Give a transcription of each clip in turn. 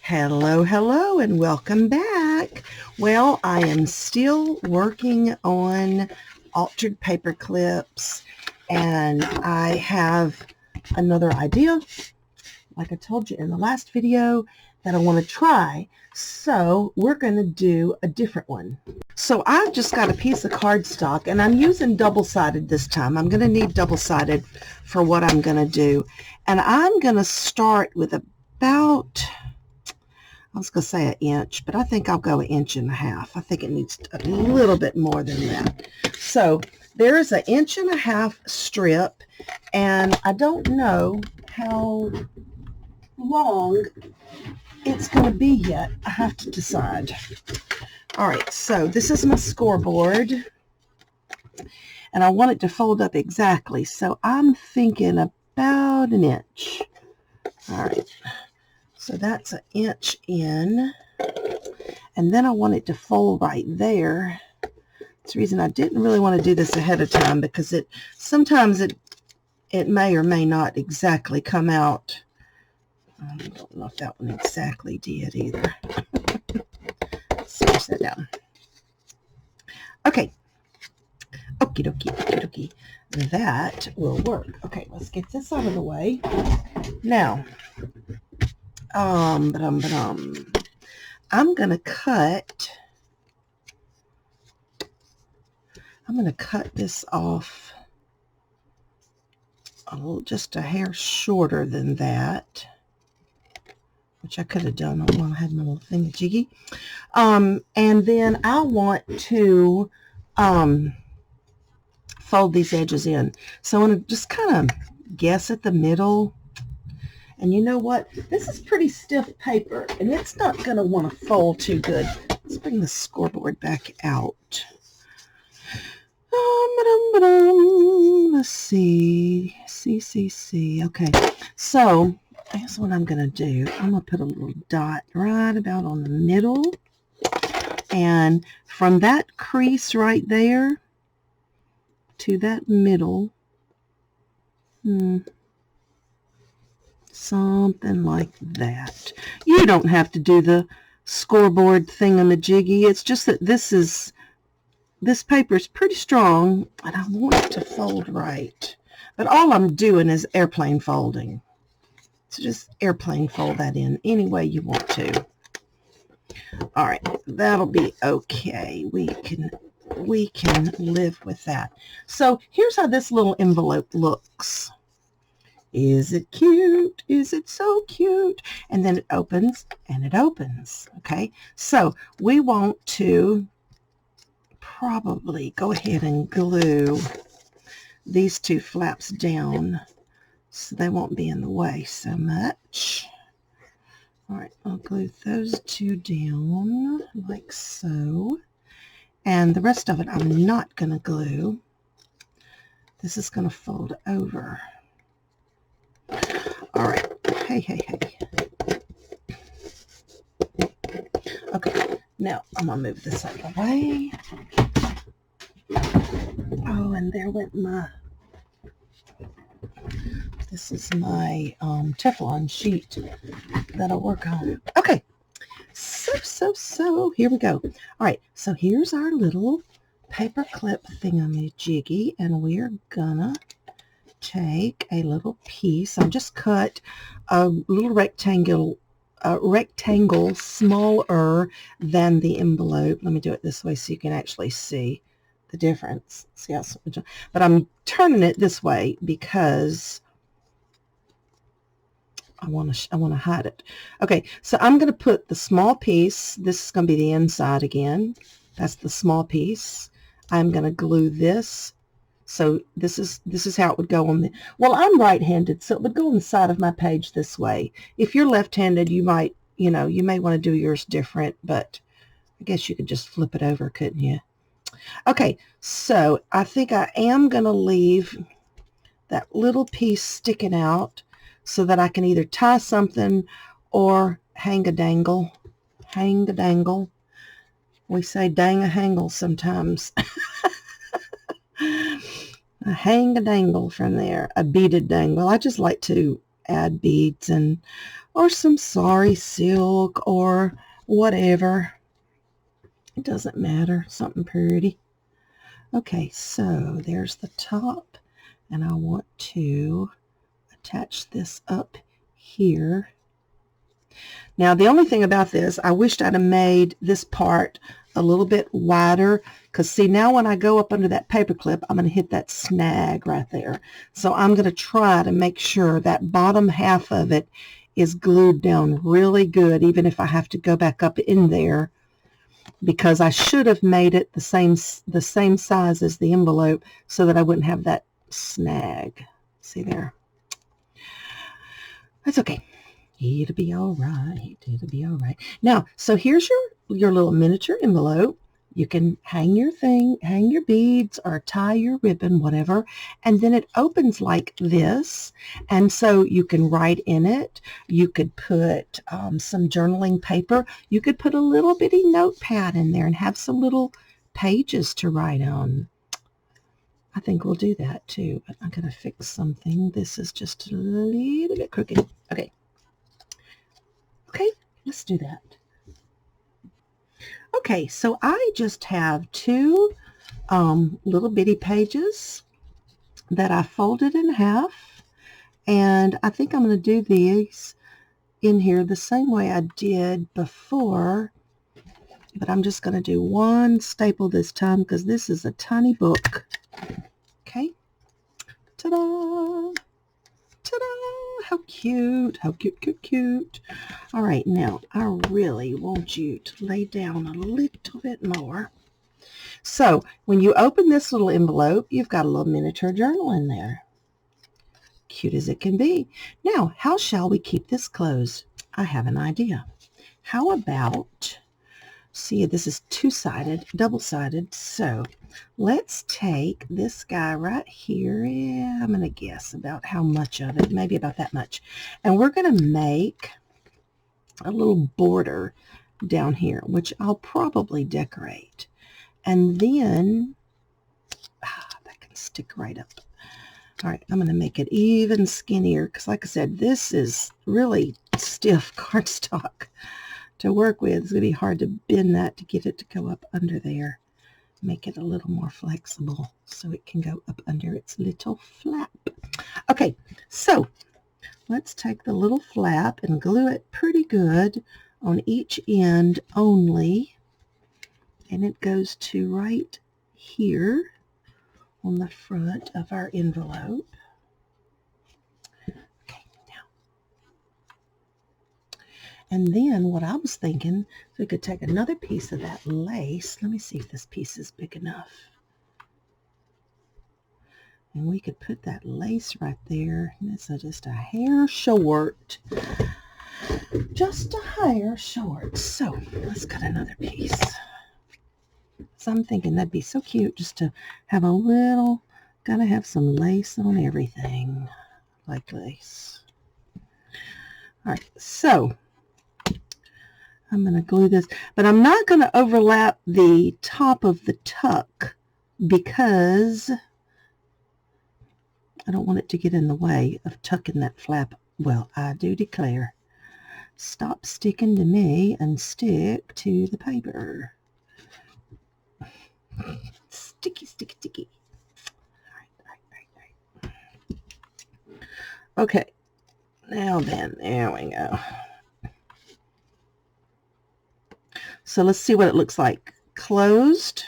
Hello, hello, and welcome back. Well, I am still working on altered paper clips, and I have another idea, like I told you in the last video, that I want to try. So we're going to do a different one. So I've just got a piece of cardstock, and I'm using double-sided this time. I'm going to need double-sided for what I'm going to do. And I'm going to start with about, I was going to say an inch, but I think I'll go 1.5 inches. I think it needs a little bit more than that. So there's an 1.5 inch strip, and I don't know how long it's going to be yet. I have to decide. All right, so this is my scoreboard, and I want it to fold up exactly. So I'm thinking about 1 inch. All right. So that's 1 inch in, and then I want it to fold right there. That's the reason I didn't really want to do this ahead of time, because sometimes it may or may not exactly come out. I don't know if that one exactly did either. Let's switch that down. Okay. Okie dokie, okie dokie. That will work. Okay, let's get this out of the way. Now, I'm gonna cut this off just a hair shorter than that, which I could have done while I had my little thingy-jiggy. And then I want to fold these edges in. So I'm gonna just kind of guess at the middle. And you know what? This is pretty stiff paper, and it's not going to want to fold too good. Let's bring the scoreboard back out. Let's see. Okay, so here's what I'm going to do. I'm going to put a little dot right about on the middle. And from that crease right there to that middle, something like that. You don't have to do the scoreboard thingamajiggy. It's just that this paper is pretty strong, and I want it to fold right. But all I'm doing is airplane folding. So just airplane fold that in any way you want to. All right, that'll be okay. We can live with that. So here's how this little envelope looks. Is it cute? Is it so cute? And then it opens, and it opens. Okay, so we want to probably go ahead and glue these two flaps down so they won't be in the way so much. All right, I'll glue those two down like so. And the rest of it I'm not going to glue. This is going to fold over. All right. Hey. Okay, now I'm going to move this out of the way. Oh, and there went this is my Teflon sheet that I work on. Okay, so here we go. All right, so here's our little paper clip thingamajiggy, and we're gonna take a little piece. I just cut a little rectangle smaller than the envelope. Let me do it this way so you can actually see the difference. See how, but I'm turning it this way because I want to hide it. Okay, so I'm going to put the small piece. This is going to be the inside again. That's the small piece. I'm going to glue this. So this is how it would go on the, well, I'm right-handed, so it would go on the side of my page this way. If you're left-handed, you might, you may want to do yours different, but I guess you could just flip it over, couldn't you? Okay, so I think I am going to leave that little piece sticking out so that I can either tie something or hang a dangle. Hang a dangle. We say dang a hangle sometimes. A hang a dangle from there, a beaded dangle. I just like to add beads and or some sari silk or whatever. It doesn't matter, something pretty. Okay, so there's the top, and I want to attach this up here. Now, the only thing about this, I wished I'd have made this part a little bit wider, because see, now when I go up under that paper clip, I'm going to hit that snag right there. So I'm going to try to make sure that bottom half of it is glued down really good, even if I have to go back up in there, because I should have made it the same size as the envelope so that I wouldn't have that snag. See there? That's okay. It'll be all right. It'll be all right. Now, so here's your little miniature envelope. You can hang your thing, hang your beads, or tie your ribbon, whatever, and then it opens like this, and so you can write in it. You could put some journaling paper. You could put a little bitty notepad in there and have some little pages to write on. I think we'll do that too, but I'm going to fix something. This is just a little bit crooked. Okay. Okay, let's do that. Okay, so I just have two little bitty pages that I folded in half, and I think I'm going to do these in here the same way I did before, but I'm just going to do one staple this time because this is a tiny book. Okay, ta-da! Ta-da! How cute, how cute, cute, cute. All right, now I really want you to lay down a little bit more. So when you open this little envelope, you've got a little miniature journal in there. Cute as it can be. Now, how shall we keep this closed? I have an idea. How about, see, this is two-sided, double-sided, so let's take this guy right here. Yeah, I'm going to guess about how much of it, maybe about that much. And we're going to make a little border down here, which I'll probably decorate. And then, that can stick right up. All right, I'm going to make it even skinnier because, like I said, this is really stiff cardstock to work with. It's going to be hard to bend that to get it to go up under there. Make it a little more flexible so it can go up under its little flap. Okay, so let's take the little flap and glue it pretty good on each end only, and it goes to right here on the front of our envelope. Okay, now. And then what I was thinking, we could take another piece of that lace. Let me see if this piece is big enough. And we could put that lace right there. This is just a hair short. Just a hair short. So let's cut another piece. So I'm thinking that'd be so cute just to have a little, gotta have some lace on everything. Like lace. All right, so I'm going to glue this, but I'm not going to overlap the top of the tuck because I don't want it to get in the way of tucking that flap. Well, I do declare, stop sticking to me and stick to the paper. Sticky, sticky, sticky. All right. Okay, now then, there we go. So let's see what it looks like closed,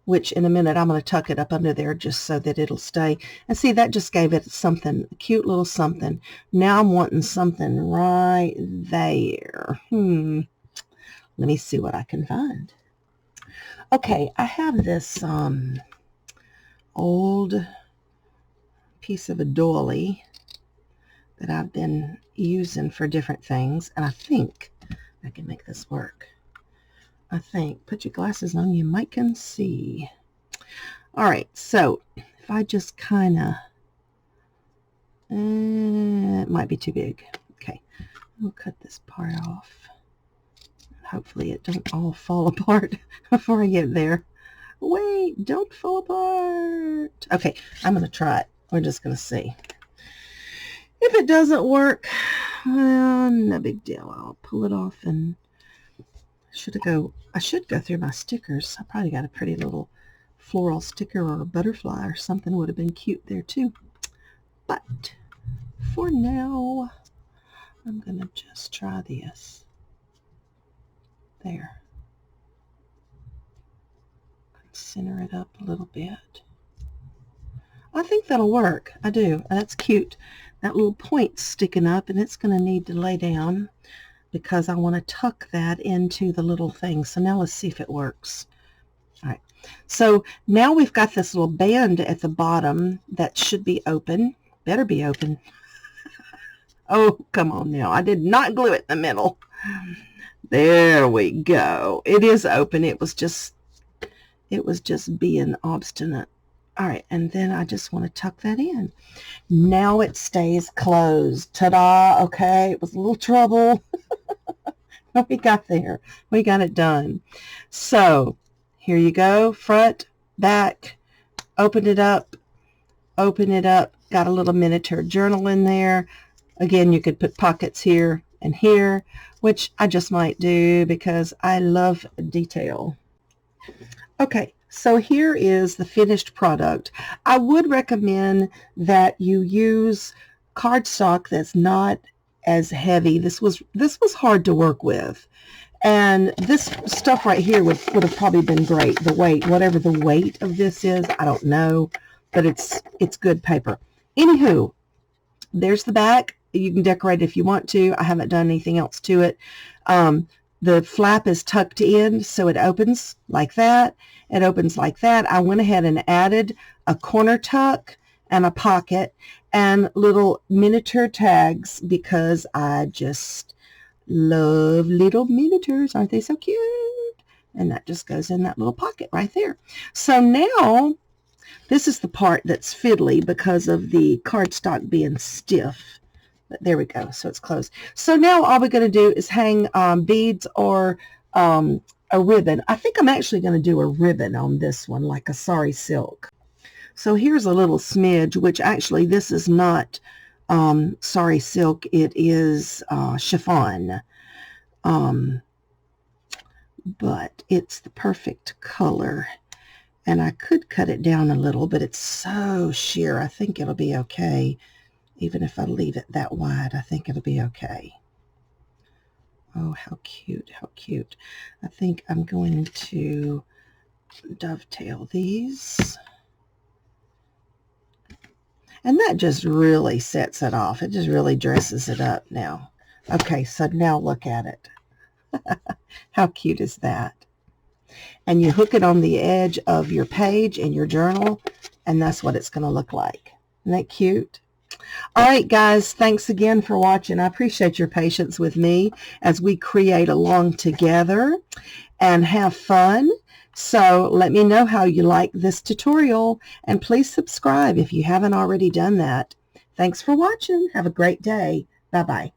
which in a minute I'm going to tuck it up under there just so that it'll stay. And see, that just gave it something, a cute little something. Now I'm wanting something right there. Let me see what I can find. Okay, I have this old piece of a doily that I've been using for different things, and I think I can make this work. I think. Put your glasses on, you might can see. All right, so if I just kind of, it might be too big. Okay, we'll cut this part off. Hopefully it don't all fall apart before I get there. Wait, don't fall apart. Okay, I'm going to try it. We're just going to see. If it doesn't work, well, no big deal. I'll pull it off and I should go through my stickers. I probably got a pretty little floral sticker or a butterfly or something would have been cute there too. But for now, I'm going to just try this. There. Center it up a little bit. I think that'll work. I do. That's cute. That little point's sticking up, and it's going to need to lay down because I want to tuck that into the little thing. So now let's see if it works. All right. So now we've got this little band at the bottom that should be open. Better be open. Oh, come on now. I did not glue it in the middle. There we go. It is open. It was just being obstinate. All right, and then I just want to tuck that in. Now it stays closed. Ta-da! Okay, it was a little trouble. But we got there. We got it done. So here you go. Front, back, open it up, got a little miniature journal in there. Again, you could put pockets here and here, which I just might do because I love detail. Okay, so here is the finished product. I would recommend that you use cardstock that's not as heavy. This was hard to work with. And this stuff right here would have probably been great. The weight, whatever the weight of this is, I don't know, but it's good paper. Anywho, there's the back. You can decorate it if you want to. I haven't done anything else to it. The flap is tucked in, so it opens like that. It opens like that. I went ahead and added a corner tuck and a pocket and little miniature tags because I just love little miniatures. Aren't they so cute? And that just goes in that little pocket right there. So now this is the part that's fiddly because of the cardstock being stiff. But there we go. So it's closed. So now all we're going to do is hang beads or a ribbon. I think I'm actually going to do a ribbon on this one, like a sari silk. So here's a little smidge, which actually this is not sari silk. It is chiffon. But it's the perfect color. And I could cut it down a little, but it's so sheer. I think it'll be okay. Even if I leave it that wide, I think it'll be okay. Oh, how cute, how cute. I think I'm going to dovetail these. And that just really sets it off. It just really dresses it up now. Okay, so now look at it. How cute is that? And you hook it on the edge of your page in your journal, and that's what it's going to look like. Isn't that cute? All right, guys, thanks again for watching. I appreciate your patience with me as we create along together and have fun. So let me know how you like this tutorial, and please subscribe if you haven't already done that. Thanks for watching. Have a great day. Bye-bye.